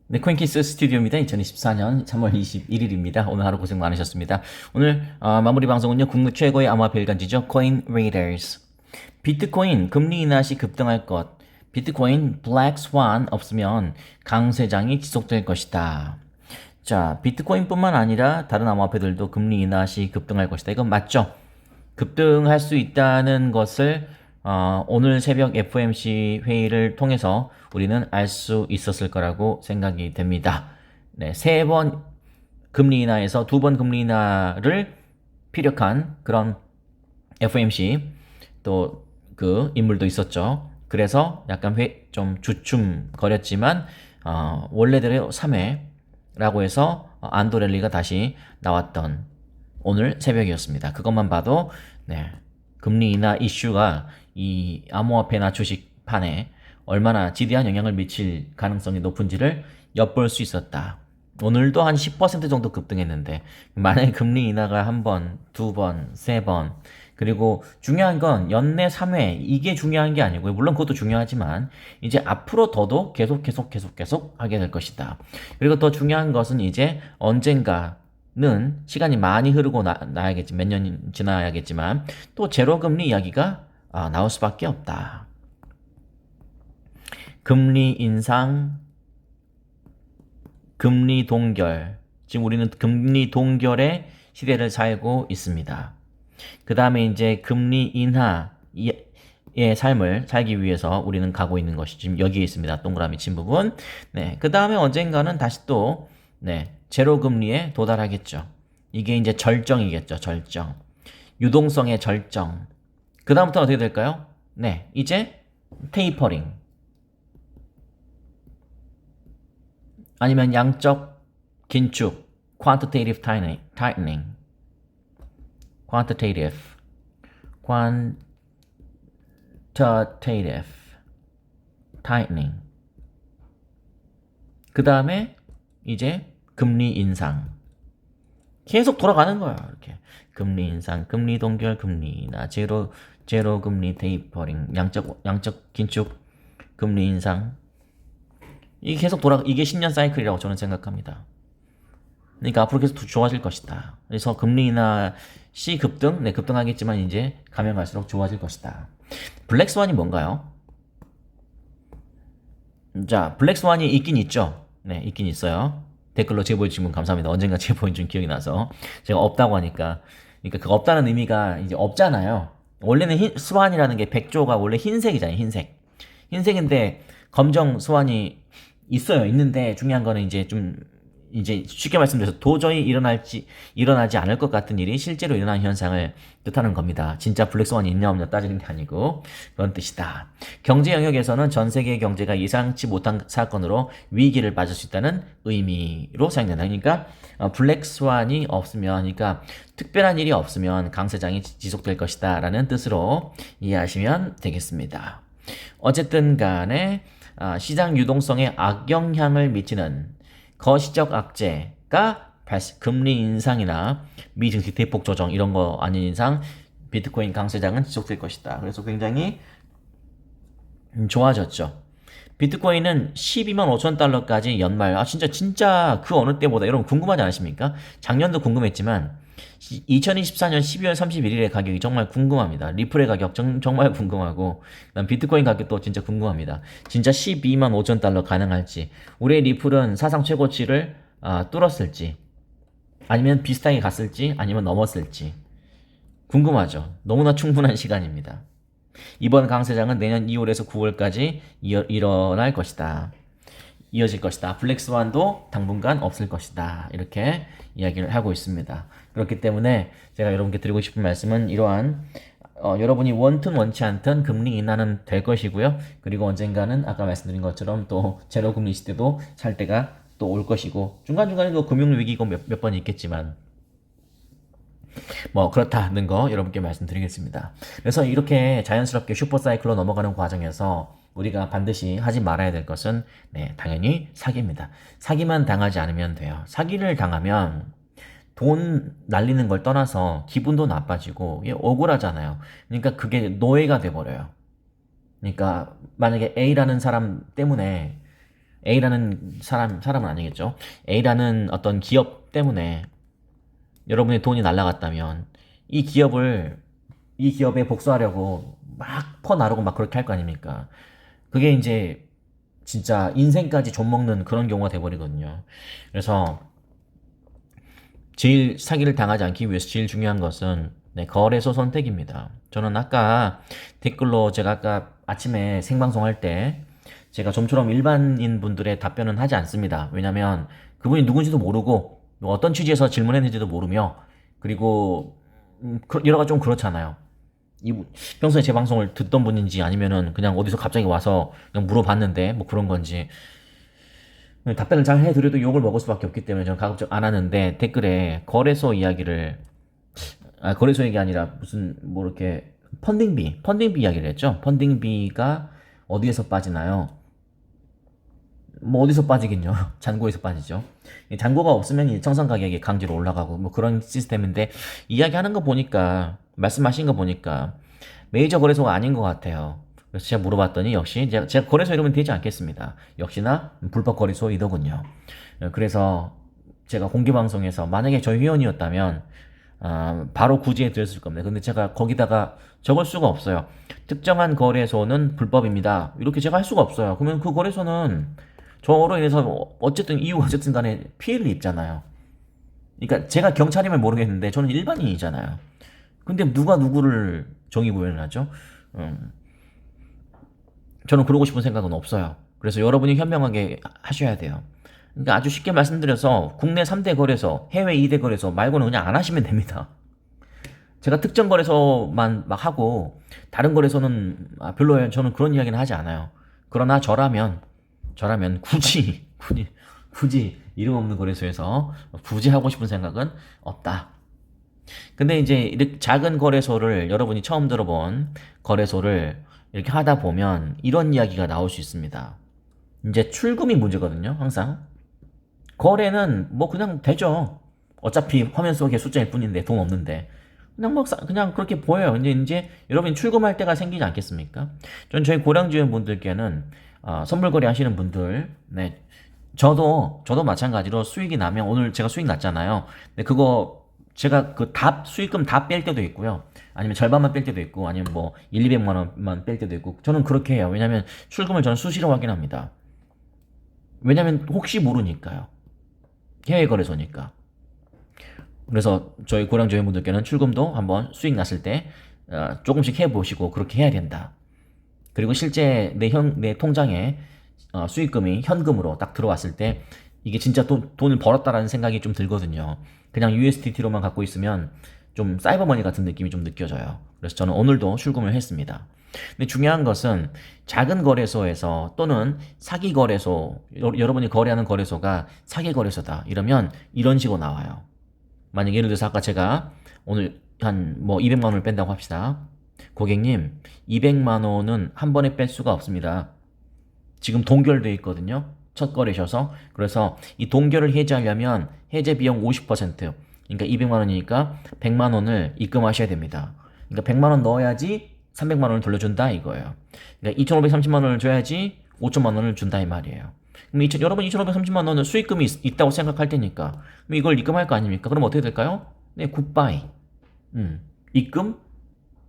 네, 코인키스 스튜디오입니다. 2024년 3월 21일입니다. 오늘 하루 고생 많으셨습니다. 오늘 마무리 방송은요. 국내 최고의 암호화폐 일간지죠. 코인레이더스. 비트코인 금리 인하 시 급등할 것. 비트코인 블랙 스완 없으면 강세장이 지속될 것이다. 자, 비트코인뿐만 아니라 다른 암호화폐들도 금리 인하 시 급등할 것이다. 이건 맞죠? 급등할 수 있다는 것을 오늘 새벽 FOMC 회의를 통해서 우리는 알 수 있었을 거라고 생각이 됩니다. 네, 세 번 금리 인하에서 두 번 금리 인하를 피력한 그런 FOMC 또 그 인물도 있었죠. 그래서 약간 좀 주춤거렸지만 원래대로 3회라고 해서 안도랠리가 다시 나왔던 오늘 새벽이었습니다. 그것만 봐도 네, 금리 인하 이슈가 이 암호화폐나 주식판에 얼마나 지대한 영향을 미칠 가능성이 높은지를 엿볼 수 있었다. 오늘도 한 10% 정도 급등했는데 만약에 금리 인하가 한 번, 두 번, 세 번 그리고 중요한 건 연내 3회 이게 중요한 게 아니고요. 물론 그것도 중요하지만 이제 앞으로 더도 계속 하게 될 것이다. 그리고 더 중요한 것은 이제 언젠가는 시간이 많이 흐르고 나야겠지 몇 년 지나야겠지만 또 제로금리 이야기가 나올 수밖에 없다. 금리 인상, 금리 동결. 지금 우리는 금리 동결의 시대를 살고 있습니다. 그 다음에 이제 금리 인하의 삶을 살기 위해서 우리는 가고 있는 것이 지금 여기에 있습니다. 동그라미 친 부분. 네. 그 다음에 언젠가는 다시 또, 네. 제로 금리에 도달하겠죠. 이게 이제 절정이겠죠. 절정. 유동성의 절정. 그 다음부터 어떻게 될까요? 네. 이제 테이퍼링. 아니면 양적 긴축, quantitative tightening, quantitative tightening. 그 다음에 이제 금리 인상. 계속 돌아가는 거야. 이렇게 금리 인상, 금리 동결, 금리 인하, 제로 금리 테이퍼링, 양적 긴축, 금리 인상. 이게 계속 이게 10년 사이클이라고 저는 생각합니다. 그러니까 앞으로 계속 좋아질 것이다. 그래서 금리 인하 시 급등, 네, 급등하겠지만 이제 가면 갈수록 좋아질 것이다. 블랙스완이 뭔가요? 자, 블랙스완이 있긴 있죠. 네, 있긴 있어요. 댓글로 제보해 주신 분 감사합니다. 언젠가 제보해 준 기억이 나서 제가 없다고 하니까 그러니까 그 없다는 의미가 이제 없잖아요. 원래는 스완이라는 게 백조가 원래 흰색이잖아요. 흰색인데 검정 스완이 있어요. 있는데 중요한 거는 이제 쉽게 말씀드려서 도저히 일어나지 않을 것 같은 일이 실제로 일어난 현상을 뜻하는 겁니다. 진짜 블랙스완이 있냐 없냐 따지는 게 아니고 그런 뜻이다. 경제 영역에서는 전 세계 경제가 예상치 못한 사건으로 위기를 맞을 수 있다는 의미로 사용된다. 그러니까 블랙스완이 없으면, 그러니까 특별한 일이 없으면 강세장이 지속될 것이다 라는 뜻으로 이해하시면 되겠습니다. 어쨌든 간에 시장 유동성에 악영향을 미치는 거시적 악재가 금리 인상이나 미증시 대폭 조정 이런 거 아닌 이상 비트코인 강세장은 지속될 것이다. 그래서 굉장히 좋아졌죠. 비트코인은 12만 5천 달러까지 연말 진짜 그 어느 때보다 여러분 궁금하지 않으십니까? 작년도 궁금했지만 2024년 12월 31일의 가격이 정말 궁금합니다. 리플의 가격 정말 궁금하고 그다음 비트코인 가격도 진짜 궁금합니다. 진짜 12만 5천 달러 가능할지 우리의 리플은 사상 최고치를 뚫었을지 아니면 비슷하게 갔을지 아니면 넘었을지 궁금하죠. 너무나 충분한 시간입니다. 이번 강세장은 내년 2월에서 9월까지 일어날 것이다. 이어질 것이다. 블랙스완도 당분간 없을 것이다. 이렇게 이야기를 하고 있습니다. 그렇기 때문에 제가 여러분께 드리고 싶은 말씀은 이러한 여러분이 원튼 원치 않든 금리 인하는 될 것이고요. 그리고 언젠가는 아까 말씀드린 것처럼 또 제로 금리 시대도 살 때가 또 올 것이고 중간중간에 또 금융위기고 몇 번 있겠지만 뭐 그렇다는 거 여러분께 말씀드리겠습니다. 그래서 이렇게 자연스럽게 슈퍼사이클로 넘어가는 과정에서 우리가 반드시 하지 말아야 될 것은 당연히 사기입니다. 사기만 당하지 않으면 돼요. 사기를 당하면 돈 날리는 걸 떠나서 기분도 나빠지고 억울하잖아요. 그러니까 그게 노예가 돼버려요. 그러니까 만약에 A라는 사람 때문에 A라는 사람은 아니겠죠. A라는 어떤 기업 때문에 여러분의 돈이 날라갔다면 이 기업에 복수하려고 막 퍼나르고 막 그렇게 할 거 아닙니까? 그게 이제 진짜 인생까지 좀먹는 그런 경우가 돼버리거든요. 그래서 제일 사기를 당하지 않기 위해서 제일 중요한 것은 거래소 선택입니다. 저는 아까 댓글로 제가 아까 아침에 생방송할 때 제가 좀처럼 일반인 분들의 답변은 하지 않습니다. 왜냐면 그분이 누군지도 모르고 어떤 취지에서 질문했는지도 모르며 그리고 여러 가지 좀 그렇잖아요. 평소에 제 방송을 듣던 분인지 아니면은 그냥 어디서 갑자기 와서 그냥 물어봤는데 뭐 그런 건지 답변을 잘 해드려도 욕을 먹을 수밖에 없기 때문에 저는 가급적 안 하는데 댓글에 거래소 이야기를 거래소 얘기 아니라 무슨 뭐 이렇게 펀딩비 이야기를 했죠. 펀딩비가 어디에서 빠지나요? 뭐 어디서 빠지긴요. 잔고에서 빠지죠. 잔고가 없으면 일정상 가격이 강제로 올라가고 뭐 그런 시스템인데 이야기하는 거 보니까 말씀하신 거 보니까 메이저 거래소가 아닌 것 같아요. 그래서 제가 물어봤더니 역시 제가 거래소 이러면 되지 않겠습니다. 역시나 불법 거래소이더군요. 그래서 제가 공개 방송에서 만약에 저희 회원이었다면 바로 구제해 드렸을 겁니다. 근데 제가 거기다가 적을 수가 없어요. 특정한 거래소는 불법입니다. 이렇게 제가 할 수가 없어요. 그러면 그 거래소는 저로 인해서 어쨌든 이유가 어쨌든 간에 피해를 입잖아요. 그러니까 제가 경찰이면 모르겠는데 저는 일반인이잖아요. 근데 누가 누구를 정의구현을 하죠? 저는 그러고 싶은 생각은 없어요. 그래서 여러분이 현명하게 하셔야 돼요. 그러니까 아주 쉽게 말씀드려서 국내 3대 거래소, 해외 2대 거래소 말고는 그냥 안 하시면 됩니다. 제가 특정 거래소만 막 하고 다른 거래소는 별로예요. 저는 그런 이야기는 하지 않아요. 그러나 저라면 굳이 이름 없는 거래소에서 굳이 하고 싶은 생각은 없다. 근데 이제 이렇게 작은 거래소를 여러분이 처음 들어본 거래소를 이렇게 하다 보면 이런 이야기가 나올 수 있습니다. 이제 출금이 문제거든요. 항상 거래는 뭐 그냥 되죠. 어차피 화면 속에 숫자일 뿐인데 돈 없는데 그냥 그렇게 보여요. 근데 이제 여러분이 출금할 때가 생기지 않겠습니까? 전 저희 고량주연 분들께는 선물 거래 하시는 분들, 네, 저도 마찬가지로 수익이 나면 오늘 제가 수익 났잖아요. 근데 그거 제가 수익금 다 뺄 때도 있고요. 아니면 절반만 뺄 때도 있고, 아니면 뭐 1, 200만 원만 뺄 때도 있고, 저는 그렇게 해요. 왜냐면 출금을 저는 수시로 확인합니다. 왜냐면 혹시 모르니까요. 해외 거래소니까. 그래서 저희 고량 조회분들께는 출금도 한번 수익 났을 때 조금씩 해보시고 그렇게 해야 된다. 그리고 실제 내 통장에 수익금이 현금으로 딱 들어왔을 때 이게 진짜 돈을 벌었다라는 생각이 좀 들거든요. 그냥 USDT로만 갖고 있으면 좀 사이버머니 같은 느낌이 좀 느껴져요. 그래서 저는 오늘도 출금을 했습니다. 근데 중요한 것은 작은 거래소에서 또는 사기 거래소, 여러분이 거래하는 거래소가 사기 거래소다 이러면 이런 식으로 나와요. 만약 예를 들어서 아까 제가 오늘 한 뭐 200만 원을 뺀다고 합시다. 고객님, 200만 원은 한 번에 뺄 수가 없습니다. 지금 동결돼 있거든요. 첫 거래셔서. 그래서 이 동결을 해지하려면 해제 비용 50%, 그러니까 200만 원이니까 100만 원을 입금하셔야 됩니다. 그러니까 100만 원 넣어야지 300만 원을 돌려준다 이거예요. 그러니까 2,530만 원을 줘야지 5천만 원을 준다 이 말이에요. 그럼 여러분 2,530만 원은 수익금이 있다고 생각할 테니까 그럼 이걸 입금할 거 아닙니까? 그럼 어떻게 될까요? 네, 굿바이. 입금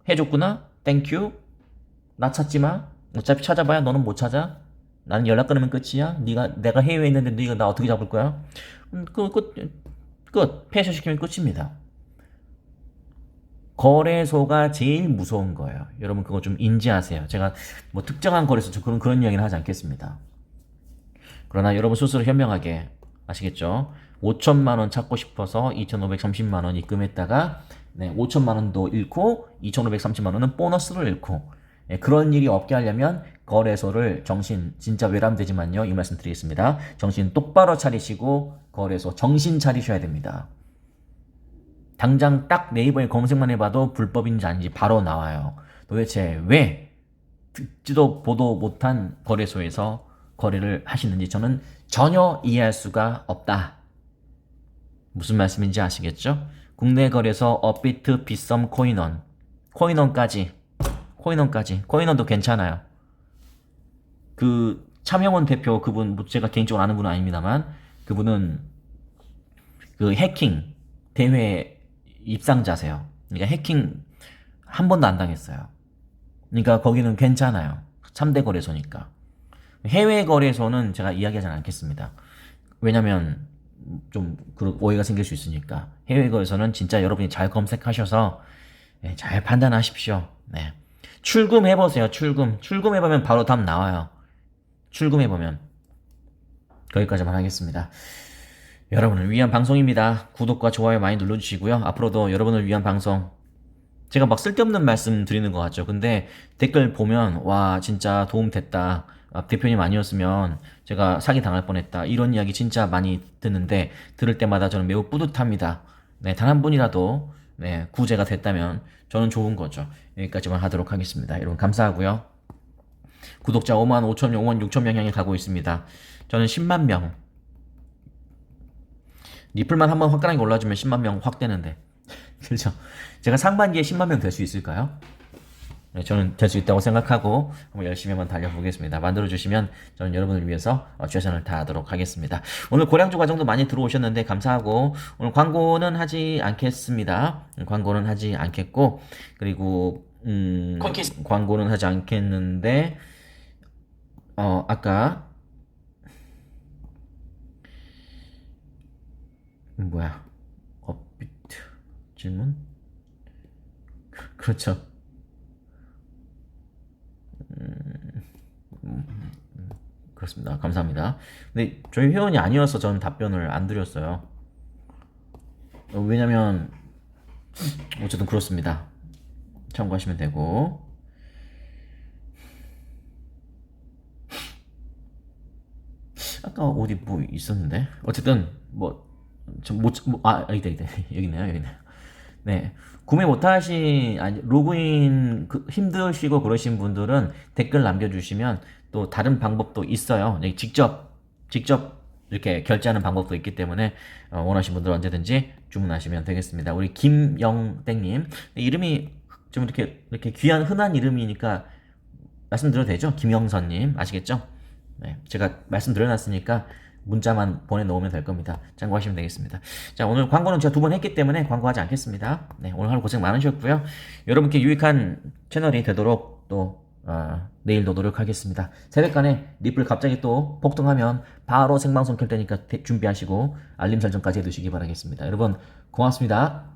해줬구나. 땡큐. 나 찾지 마. 어차피 찾아봐야 너는 못 찾아. 나는 연락 끊으면 끝이야. 내가 해외에 있는데 네가 나 어떻게 잡을 거야? 끝. 폐쇄시키면 끝입니다. 거래소가 제일 무서운 거예요. 여러분 그거 좀 인지하세요. 제가 뭐 특정한 거래소 그런 이야기는 하지 않겠습니다. 그러나 여러분 스스로 현명하게 아시겠죠? 5천만 원 찾고 싶어서 2,530만 원 입금했다가 5천만 원도 잃고 2,530만 원은 보너스를 잃고 그런 일이 없게 하려면 거래소를 진짜 외람되지만요 이 말씀 드리겠습니다. 정신 똑바로 차리시고 거래소 정신 차리셔야 됩니다. 당장 딱 네이버에 검색만 해봐도 불법인지 아닌지 바로 나와요. 도대체 왜 듣지도 보도 못한 거래소에서 거래를 하시는지 저는 전혀 이해할 수가 없다. 무슨 말씀인지 아시겠죠? 국내 거래소 업비트, 빗썸, 코인원도 괜찮아요. 그 차명원 대표 그분 뭐 제가 개인적으로 아는 분은 아닙니다만 그분은 그 해킹 대회 입상자세요. 그러니까 해킹 한 번도 안 당했어요. 그러니까 거기는 괜찮아요. 3대 거래소니까. 해외 거래소는 제가 이야기하지 않겠습니다. 왜냐면 좀 오해가 생길 수 있으니까. 해외 거래소는 진짜 여러분이 잘 검색하셔서 잘 판단하십시오. 네. 출금해보세요. 출금해보면 바로 답 나와요. 출금해보면. 거기까지만 하겠습니다. 여러분을 위한 방송입니다. 구독과 좋아요 많이 눌러주시고요. 앞으로도 여러분을 위한 방송, 제가 막 쓸데없는 말씀 드리는 것 같죠. 근데 댓글 보면 와 진짜 도움 됐다. 대표님 아니었으면 제가 사기 당할 뻔했다. 이런 이야기 진짜 많이 듣는데 들을 때마다 저는 매우 뿌듯합니다. 네, 단 한 분이라도 네, 구제가 됐다면 저는 좋은 거죠. 여기까지만 하도록 하겠습니다. 여러분 감사하고요. 구독자 5만 5천 명, 5만 6천 명 향해 가고 있습니다. 저는 10만 명. 리플만 한번 화끈하게 올라주면 10만 명 확 되는데. 그렇죠. 제가 상반기에 10만 명 될 수 있을까요? 네, 저는 될 수 있다고 생각하고 한번 열심히 한번 달려보겠습니다. 만들어주시면 저는 여러분을 위해서 최선을 다하도록 하겠습니다. 오늘 고량주 과정도 많이 들어오셨는데 감사하고 오늘 광고는 하지 않겠습니다. 광고는 하지 않겠고 그리고 광고는 하지 않겠는데 아까 뭐야 업비트 질문? 그렇죠. 그렇습니다. 감사합니다. 근데 저희 회원이 아니어서 저는 답변을 안 드렸어요. 왜냐면 어쨌든 그렇습니다. 참고하시면 되고 아까 어디 뭐 있었는데 어쨌든 여기 있네요. 네. 구매 못하신, 로그인 힘드시고 그러신 분들은 댓글 남겨주시면 또 다른 방법도 있어요. 네, 직접 이렇게 결제하는 방법도 있기 때문에 원하시는 분들 언제든지 주문하시면 되겠습니다. 우리 김영땡님. 이름이 좀 이렇게 귀한 흔한 이름이니까 말씀드려도 되죠? 김영선님. 아시겠죠? 네. 제가 말씀드려놨으니까 문자만 보내놓으면 될 겁니다. 참고하시면 되겠습니다. 자, 오늘 광고는 제가 2번 했기 때문에 광고하지 않겠습니다. 네, 오늘 하루 고생 많으셨고요. 여러분께 유익한 채널이 되도록 또 내일도 노력하겠습니다. 새벽간에 리플 갑자기 또 폭등하면 바로 생방송 켤 테니까 준비하시고 알림 설정까지 해두시기 바라겠습니다. 여러분 고맙습니다.